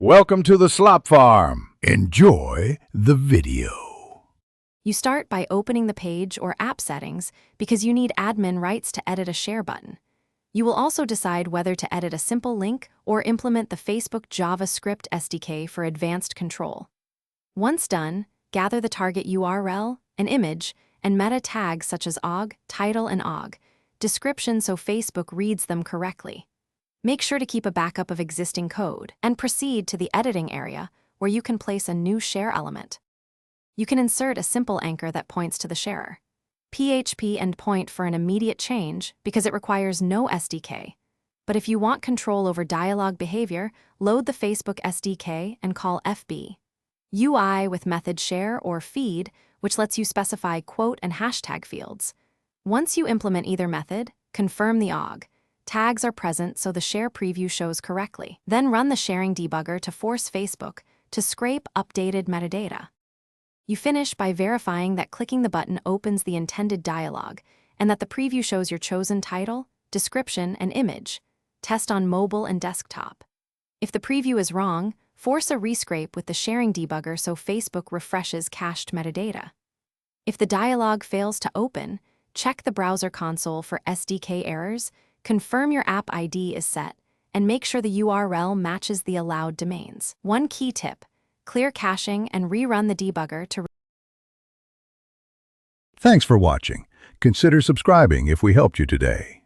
Welcome to the Slop Farm. Enjoy the video. You start by opening the page or app settings because you need admin rights to edit a share button. You will also decide whether to edit a simple link or implement the Facebook JavaScript SDK for advanced control. Once done, gather the target URL, an image, and meta tags such as OG, title, and OG, description so Facebook reads them correctly. Make sure to keep a backup of existing code and proceed to the editing area where you can place a new share element. You can insert a simple anchor that points to the sharer. PHP endpoint for an immediate change because it requires no SDK. But if you want control over dialog behavior, load the Facebook SDK and call FB. UI with method share or feed, which lets you specify quote and hashtag fields. Once you implement either method, confirm the OG. Tags are present so the share preview shows correctly. Then run the sharing debugger to force Facebook to scrape updated metadata. You finish by verifying that clicking the button opens the intended dialog and that the preview shows your chosen title, description, and image. Test on mobile and desktop. If the preview is wrong, force a rescrape with the sharing debugger so Facebook refreshes cached metadata. If the dialog fails to open, check the browser console for SDK errors, confirm your app ID is set, and make sure the URL matches the allowed domains. One key tip: clear caching and rerun the debugger to. Thanks for watching. Consider subscribing if we helped you today.